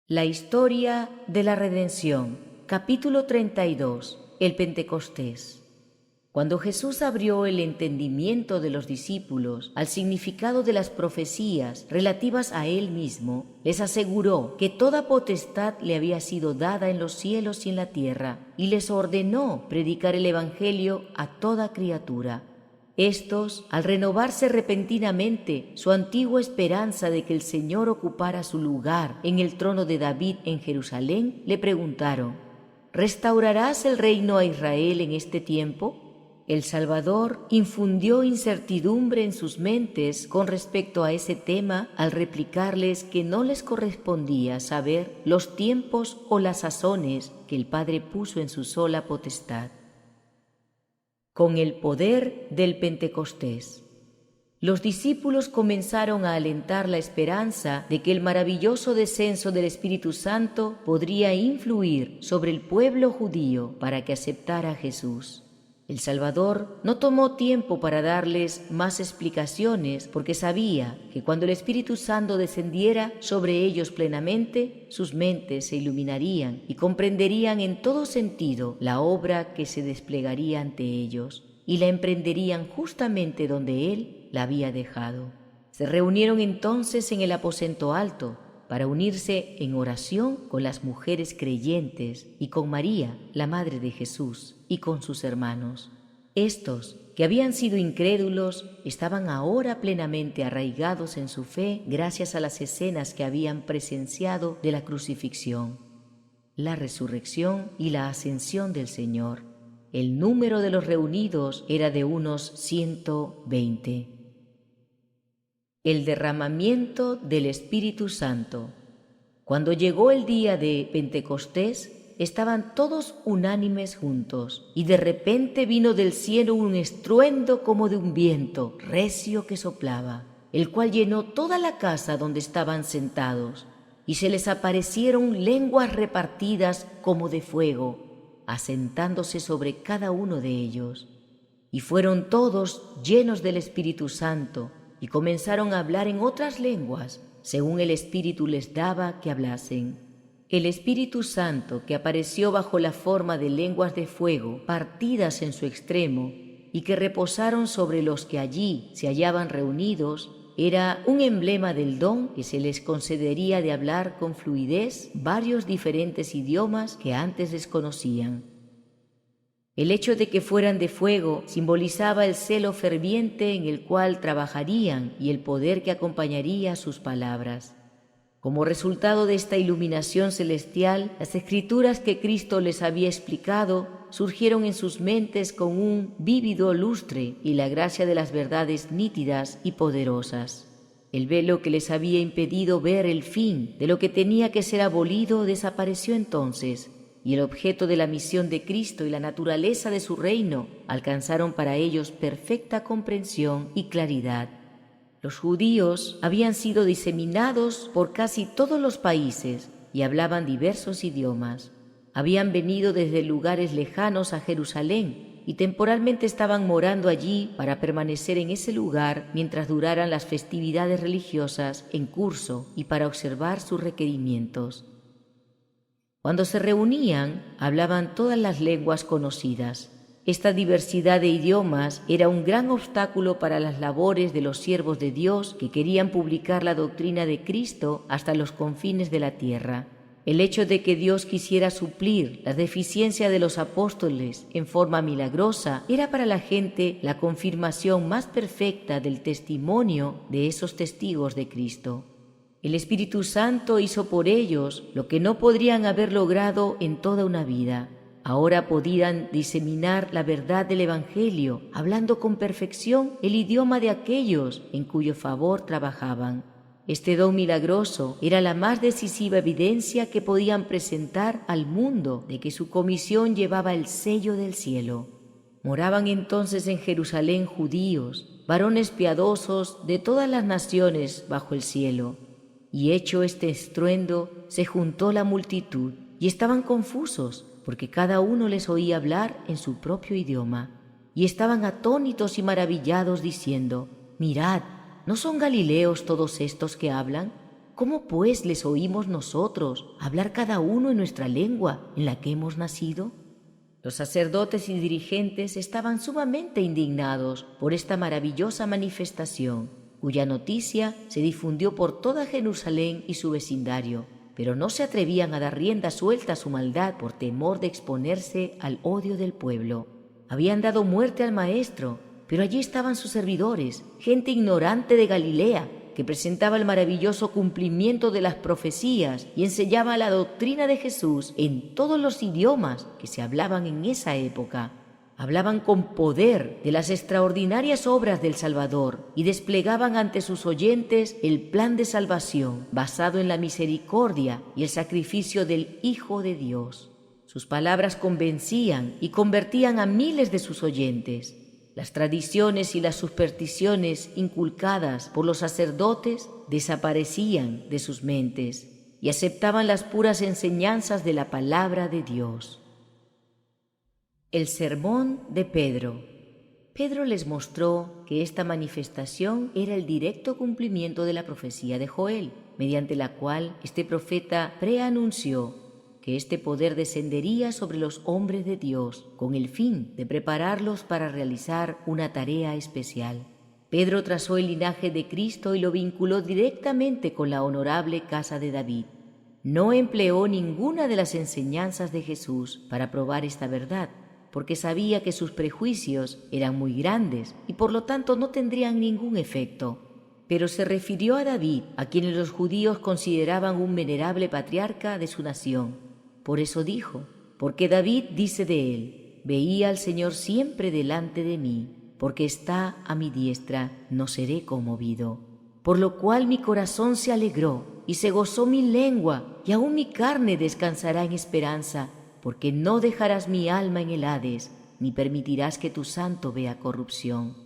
La historia de la redención, capítulo 32, el Pentecostés. Cuando Jesús abrió el entendimiento de los discípulos al significado de las profecías relativas a Él mismo, les aseguró que toda potestad le había sido dada en los cielos y en la tierra, y les ordenó predicar el Evangelio a toda criatura. Estos, al renovarse repentinamente su antigua esperanza de que el Señor ocupara su lugar en el trono de David en Jerusalén, le preguntaron: ¿restaurarás el reino a Israel en este tiempo? El Salvador infundió incertidumbre en sus mentes con respecto a ese tema al replicarles que no les correspondía saber los tiempos o las sazones que el Padre puso en su sola potestad. Con el poder del Pentecostés, los discípulos comenzaron a alentar la esperanza de que el maravilloso descenso del Espíritu Santo podría influir sobre el pueblo judío para que aceptara a Jesús. El Salvador no tomó tiempo para darles más explicaciones porque sabía que cuando el Espíritu Santo descendiera sobre ellos plenamente, sus mentes se iluminarían y comprenderían en todo sentido la obra que se desplegaría ante ellos, y la emprenderían justamente donde Él la había dejado. Se reunieron entonces en el aposento alto para unirse en oración con las mujeres creyentes y con María, la Madre de Jesús, y con sus hermanos. Estos, que habían sido incrédulos, estaban ahora plenamente arraigados en su fe gracias a las escenas que habían presenciado de la crucifixión, la resurrección y la ascensión del Señor. El número de los reunidos era de unos 120. El derramamiento del Espíritu Santo. Cuando llegó el día de Pentecostés, estaban todos unánimes juntos, y de repente vino del cielo un estruendo como de un viento recio que soplaba, el cual llenó toda la casa donde estaban sentados, y se les aparecieron lenguas repartidas como de fuego, asentándose sobre cada uno de ellos. Y fueron todos llenos del Espíritu Santo, y comenzaron a hablar en otras lenguas, según el Espíritu les daba que hablasen. El Espíritu Santo, que apareció bajo la forma de lenguas de fuego, partidas en su extremo, y que reposaron sobre los que allí se hallaban reunidos, era un emblema del don que se les concedería de hablar con fluidez varios diferentes idiomas que antes desconocían. El hecho de que fueran de fuego simbolizaba el celo ferviente en el cual trabajarían y el poder que acompañaría sus palabras. Como resultado de esta iluminación celestial, las escrituras que Cristo les había explicado surgieron en sus mentes con un vívido lustre y la gracia de las verdades nítidas y poderosas. El velo que les había impedido ver el fin de lo que tenía que ser abolido desapareció entonces, y el objeto de la misión de Cristo y la naturaleza de su reino alcanzaron para ellos perfecta comprensión y claridad. Los judíos habían sido diseminados por casi todos los países y hablaban diversos idiomas. Habían venido desde lugares lejanos a Jerusalén y temporalmente estaban morando allí para permanecer en ese lugar mientras duraran las festividades religiosas en curso y para observar sus requerimientos. Cuando se reunían, hablaban todas las lenguas conocidas. Esta diversidad de idiomas era un gran obstáculo para las labores de los siervos de Dios que querían publicar la doctrina de Cristo hasta los confines de la tierra. El hecho de que Dios quisiera suplir la deficiencia de los apóstoles en forma milagrosa era para la gente la confirmación más perfecta del testimonio de esos testigos de Cristo. El Espíritu Santo hizo por ellos lo que no podrían haber logrado en toda una vida. Ahora podían diseminar la verdad del Evangelio, hablando con perfección el idioma de aquellos en cuyo favor trabajaban. Este don milagroso era la más decisiva evidencia que podían presentar al mundo de que su comisión llevaba el sello del cielo. Moraban entonces en Jerusalén judíos, varones piadosos de todas las naciones bajo el cielo. Y hecho este estruendo, se juntó la multitud, y estaban confusos, porque cada uno les oía hablar en su propio idioma. Y estaban atónitos y maravillados, diciendo: «Mirad, ¿no son galileos todos estos que hablan? ¿Cómo pues les oímos nosotros hablar cada uno en nuestra lengua en la que hemos nacido? Los sacerdotes y dirigentes estaban sumamente indignados por esta maravillosa manifestación, cuya noticia se difundió por toda Jerusalén y su vecindario, pero no se atrevían a dar rienda suelta a su maldad por temor de exponerse al odio del pueblo. Habían dado muerte al Maestro, pero allí estaban sus servidores, gente ignorante de Galilea, que presentaba el maravilloso cumplimiento de las profecías y enseñaba la doctrina de Jesús en todos los idiomas que se hablaban en esa época. Hablaban con poder de las extraordinarias obras del Salvador y desplegaban ante sus oyentes el plan de salvación basado en la misericordia y el sacrificio del Hijo de Dios. Sus palabras convencían y convertían a miles de sus oyentes. Las tradiciones y las supersticiones inculcadas por los sacerdotes desaparecían de sus mentes y aceptaban las puras enseñanzas de la palabra de Dios. El sermón de Pedro. Pedro les mostró que esta manifestación era el directo cumplimiento de la profecía de Joel, mediante la cual este profeta preanunció que este poder descendería sobre los hombres de Dios con el fin de prepararlos para realizar una tarea especial. Pedro trazó el linaje de Cristo y lo vinculó directamente con la honorable casa de David. No empleó ninguna de las enseñanzas de Jesús para probar esta verdad, porque sabía que sus prejuicios eran muy grandes y por lo tanto no tendrían ningún efecto. Pero se refirió a David, a quien los judíos consideraban un venerable patriarca de su nación. Por eso dijo, porque David dice de él, veía al Señor siempre delante de mí, porque está a mi diestra, no seré conmovido. Por lo cual mi corazón se alegró y se gozó mi lengua, y aún mi carne descansará en esperanza, porque no dejarás mi alma en el Hades, ni permitirás que tu santo vea corrupción.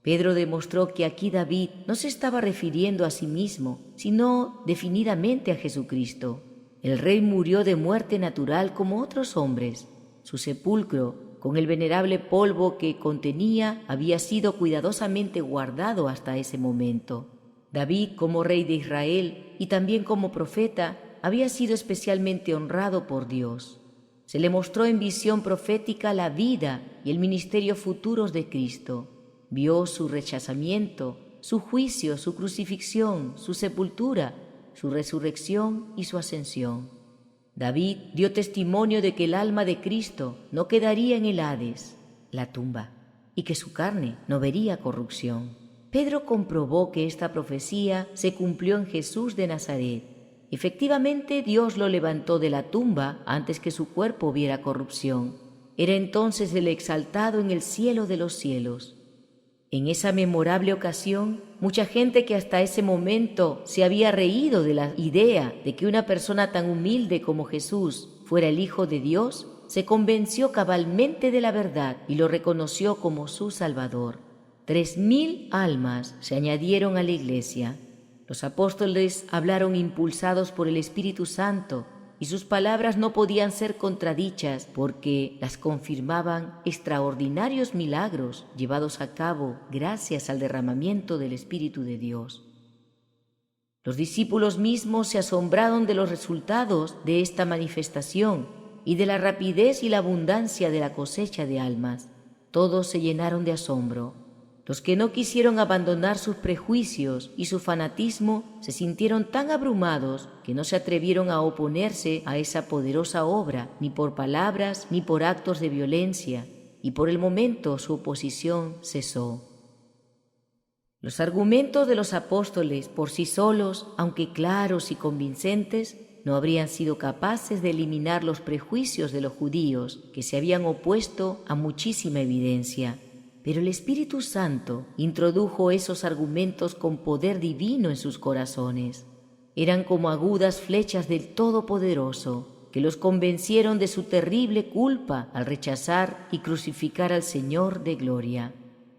Pedro demostró que aquí David no se estaba refiriendo a sí mismo, sino definidamente a Jesucristo. El rey murió de muerte natural como otros hombres. Su sepulcro, con el venerable polvo que contenía, había sido cuidadosamente guardado hasta ese momento. David, como rey de Israel y también como profeta, había sido especialmente honrado por Dios. Se le mostró en visión profética la vida y el ministerio futuros de Cristo. Vio su rechazamiento, su juicio, su crucifixión, su sepultura, su resurrección y su ascensión. David dio testimonio de que el alma de Cristo no quedaría en el Hades, la tumba, y que su carne no vería corrupción. Pedro comprobó que esta profecía se cumplió en Jesús de Nazaret. Efectivamente, Dios lo levantó de la tumba antes que su cuerpo viera corrupción. Era entonces el exaltado en el cielo de los cielos. En esa memorable ocasión, mucha gente que hasta ese momento se había reído de la idea de que una persona tan humilde como Jesús fuera el Hijo de Dios, se convenció cabalmente de la verdad y lo reconoció como su Salvador. 3,000 almas se añadieron a la Iglesia. Los apóstoles hablaron impulsados por el Espíritu Santo y sus palabras no podían ser contradichas porque las confirmaban extraordinarios milagros llevados a cabo gracias al derramamiento del Espíritu de Dios. Los discípulos mismos se asombraron de los resultados de esta manifestación y de la rapidez y la abundancia de la cosecha de almas. Todos se llenaron de asombro. Los que no quisieron abandonar sus prejuicios y su fanatismo se sintieron tan abrumados que no se atrevieron a oponerse a esa poderosa obra, ni por palabras ni por actos de violencia, y por el momento su oposición cesó. Los argumentos de los apóstoles por sí solos, aunque claros y convincentes, no habrían sido capaces de eliminar los prejuicios de los judíos que se habían opuesto a muchísima evidencia. Pero el Espíritu Santo introdujo esos argumentos con poder divino en sus corazones. Eran como agudas flechas del Todopoderoso, que los convencieron de su terrible culpa al rechazar y crucificar al Señor de gloria.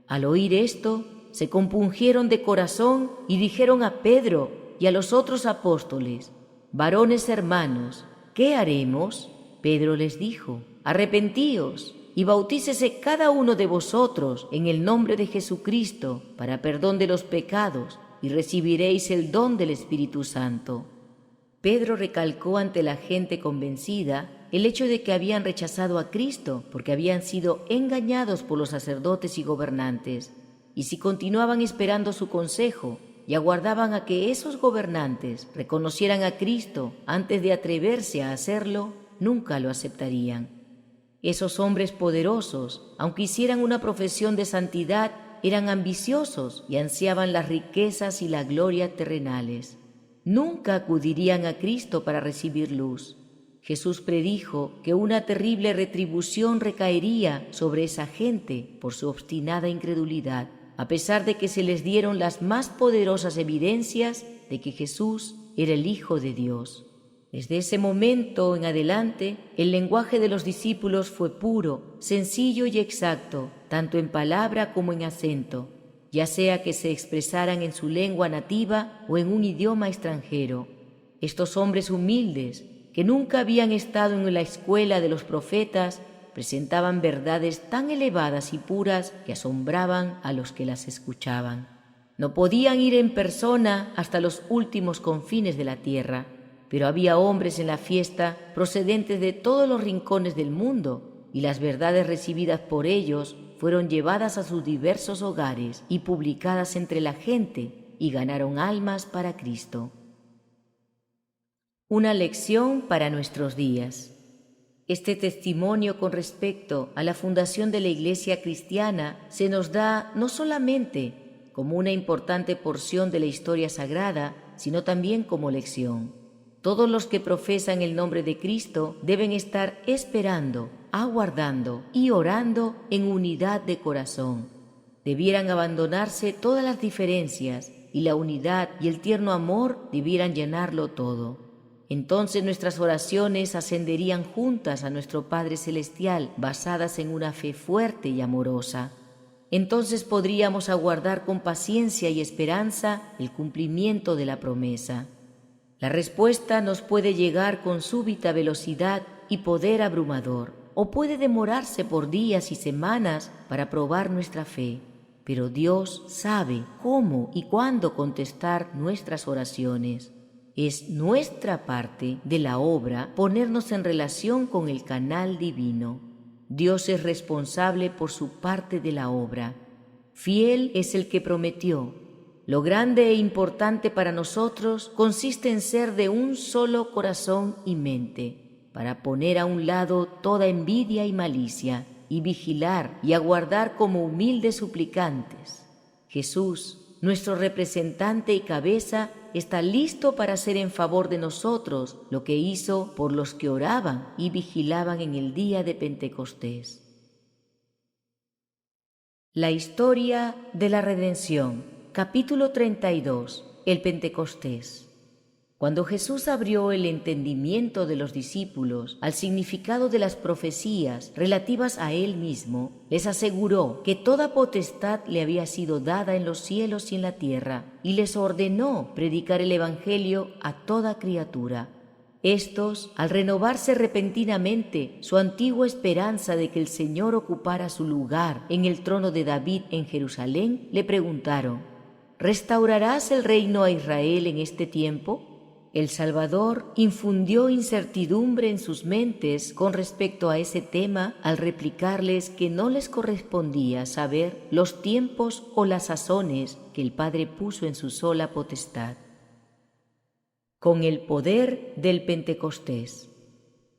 Al oír esto, se compungieron de corazón y dijeron a Pedro y a los otros apóstoles: «Varones hermanos, ¿qué haremos?». Pedro les dijo: «Arrepentíos y bautícese cada uno de vosotros en el nombre de Jesucristo para perdón de los pecados, y recibiréis el don del Espíritu Santo. Pedro recalcó ante la gente convencida el hecho de que habían rechazado a Cristo porque habían sido engañados por los sacerdotes y gobernantes, y si continuaban esperando su consejo y aguardaban a que esos gobernantes reconocieran a Cristo antes de atreverse a hacerlo, nunca lo aceptarían. Esos hombres poderosos, aunque hicieran una profesión de santidad, eran ambiciosos y ansiaban las riquezas y la gloria terrenales. Nunca acudirían a Cristo para recibir luz. Jesús predijo que una terrible retribución recaería sobre esa gente por su obstinada incredulidad, a pesar de que se les dieron las más poderosas evidencias de que Jesús era el Hijo de Dios. Desde ese momento en adelante, el lenguaje de los discípulos fue puro, sencillo y exacto, tanto en palabra como en acento, ya sea que se expresaran en su lengua nativa o en un idioma extranjero. Estos hombres humildes, que nunca habían estado en la escuela de los profetas, presentaban verdades tan elevadas y puras que asombraban a los que las escuchaban. No podían ir en persona hasta los últimos confines de la tierra, pero había hombres en la fiesta procedentes de todos los rincones del mundo, y las verdades recibidas por ellos fueron llevadas a sus diversos hogares y publicadas entre la gente, y ganaron almas para Cristo. Una lección para nuestros días. Este testimonio con respecto a la fundación de la Iglesia cristiana se nos da no solamente como una importante porción de la historia sagrada, sino también como lección. Todos los que profesan el nombre de Cristo deben estar esperando, aguardando y orando en unidad de corazón. Debieran abandonarse todas las diferencias y la unidad y el tierno amor debieran llenarlo todo. Entonces nuestras oraciones ascenderían juntas a nuestro Padre Celestial, basadas en una fe fuerte y amorosa. Entonces podríamos aguardar con paciencia y esperanza el cumplimiento de la promesa. La respuesta nos puede llegar con súbita velocidad y poder abrumador, o puede demorarse por días y semanas para probar nuestra fe. Pero Dios sabe cómo y cuándo contestar nuestras oraciones. Es nuestra parte de la obra ponernos en relación con el canal divino. Dios es responsable por su parte de la obra. Fiel es el que prometió. Lo grande e importante para nosotros consiste en ser de un solo corazón y mente, para poner a un lado toda envidia y malicia, y vigilar y aguardar como humildes suplicantes. Jesús, nuestro representante y cabeza, está listo para hacer en favor de nosotros lo que hizo por los que oraban y vigilaban en el día de Pentecostés. La historia de la redención, capítulo 32, el Pentecostés. Cuando Jesús abrió el entendimiento de los discípulos al significado de las profecías relativas a Él mismo, les aseguró que toda potestad le había sido dada en los cielos y en la tierra, y les ordenó predicar el Evangelio a toda criatura. Estos, al renovarse repentinamente su antigua esperanza de que el Señor ocupara su lugar en el trono de David en Jerusalén, le preguntaron: ¿restaurarás el reino a Israel en este tiempo? El Salvador infundió incertidumbre en sus mentes con respecto a ese tema al replicarles que no les correspondía saber los tiempos o las sazones que el Padre puso en su sola potestad. Con el poder del Pentecostés.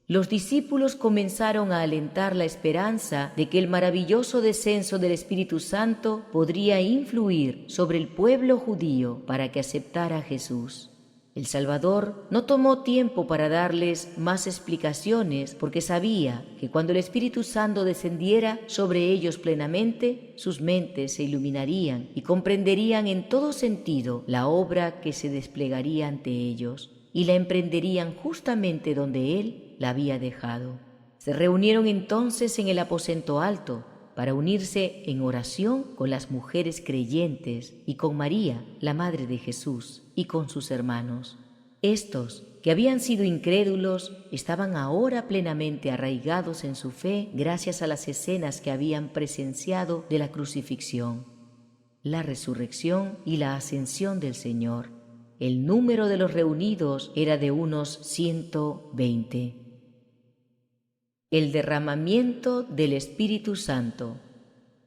Los discípulos comenzaron a alentar la esperanza de que el maravilloso descenso del Espíritu Santo podría influir sobre el pueblo judío para que aceptara a Jesús. El Salvador no tomó tiempo para darles más explicaciones porque sabía que cuando el Espíritu Santo descendiera sobre ellos plenamente, sus mentes se iluminarían y comprenderían en todo sentido la obra que se desplegaría ante ellos y la emprenderían justamente donde Él la había dejado. Se reunieron entonces en el aposento alto para unirse en oración con las mujeres creyentes y con María, la Madre de Jesús, y con sus hermanos. Estos, que habían sido incrédulos, estaban ahora plenamente arraigados en su fe gracias a las escenas que habían presenciado de la crucifixión. la resurrección y la ascensión del Señor. El número de los reunidos era de unos 120. El derramamiento del Espíritu Santo.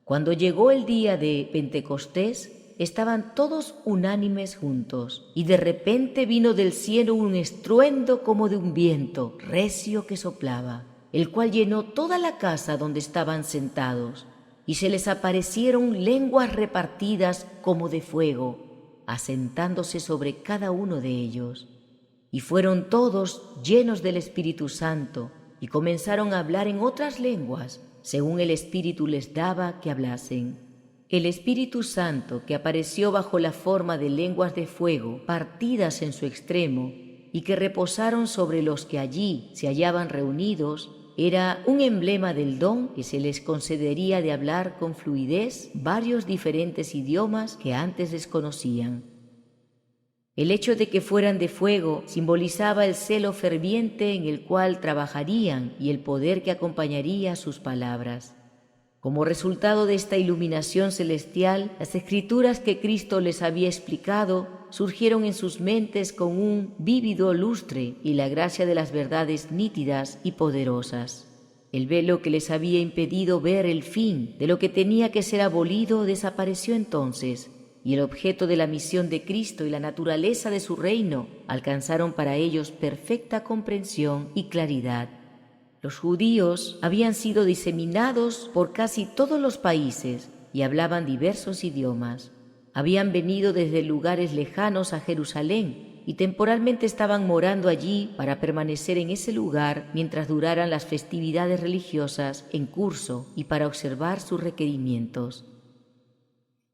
Cuando llegó el día de Pentecostés, estaban todos unánimes juntos, y de repente vino del cielo un estruendo como de un viento recio que soplaba, el cual llenó toda la casa donde estaban sentados, y se les aparecieron lenguas repartidas como de fuego, asentándose sobre cada uno de ellos. Y fueron todos llenos del Espíritu Santo, y comenzaron a hablar en otras lenguas, según el Espíritu les daba que hablasen. El Espíritu Santo, que apareció bajo la forma de lenguas de fuego, partidas en su extremo, y que reposaron sobre los que allí se hallaban reunidos, era un emblema del don que se les concedería de hablar con fluidez varios diferentes idiomas que antes desconocían. El hecho de que fueran de fuego simbolizaba el celo ferviente en el cual trabajarían y el poder que acompañaría sus palabras. Como resultado de esta iluminación celestial, las escrituras que Cristo les había explicado surgieron en sus mentes con un vívido lustre y la gracia de las verdades nítidas y poderosas. El velo que les había impedido ver el fin de lo que tenía que ser abolido desapareció entonces, y el objeto de la misión de Cristo y la naturaleza de su reino alcanzaron para ellos perfecta comprensión y claridad. Los judíos habían sido diseminados por casi todos los países y hablaban diversos idiomas. Habían venido desde lugares lejanos a Jerusalén y temporalmente estaban morando allí para permanecer en ese lugar mientras duraran las festividades religiosas en curso y para observar sus requerimientos.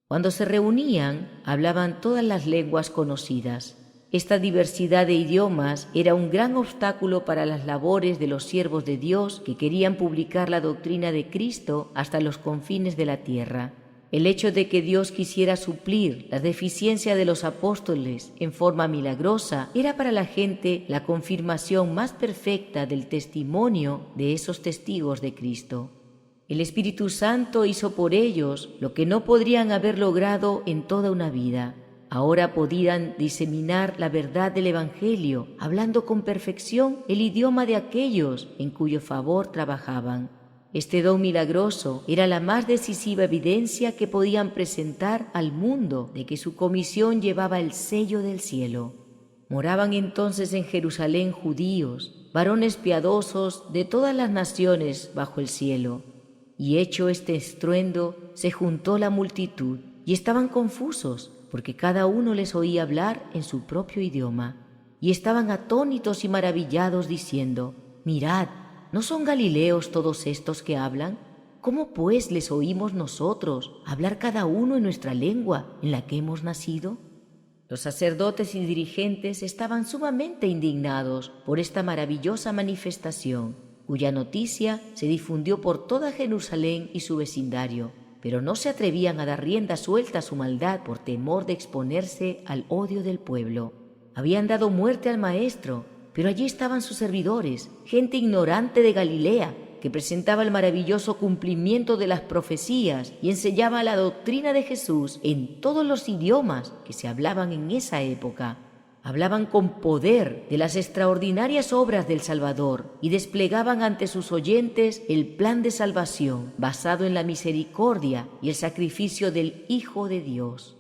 Cuando se reunían, hablaban todas las lenguas conocidas. Esta diversidad de idiomas era un gran obstáculo para las labores de los siervos de Dios que querían publicar la doctrina de Cristo hasta los confines de la tierra. El hecho de que Dios quisiera suplir las deficiencias de los apóstoles en forma milagrosa era para la gente la confirmación más perfecta del testimonio de esos testigos de Cristo. El Espíritu Santo hizo por ellos lo que no podrían haber logrado en toda una vida. Ahora podían diseminar la verdad del Evangelio, hablando con perfección el idioma de aquellos en cuyo favor trabajaban. Este don milagroso era la más decisiva evidencia que podían presentar al mundo de que su comisión llevaba el sello del cielo. Moraban entonces en Jerusalén judíos, varones piadosos de todas las naciones bajo el cielo. Y hecho este estruendo, se juntó la multitud, y estaban confusos, porque cada uno les oía hablar en su propio idioma, y estaban atónitos y maravillados diciendo: «Mirad, ¿no son galileos todos estos que hablan? ¿Cómo pues les oímos nosotros hablar cada uno en nuestra lengua en la que hemos nacido?» Los sacerdotes y dirigentes estaban sumamente indignados por esta maravillosa manifestación, cuya noticia se difundió por toda Jerusalén y su vecindario, pero no se atrevían a dar rienda suelta a su maldad por temor de exponerse al odio del pueblo. Habían dado muerte al Maestro, pero allí estaban sus servidores, gente ignorante de Galilea, que presentaba el maravilloso cumplimiento de las profecías y enseñaba la doctrina de Jesús en todos los idiomas que se hablaban en esa época. Hablaban con poder de las extraordinarias obras del Salvador y desplegaban ante sus oyentes el plan de salvación basado en la misericordia y el sacrificio del Hijo de Dios.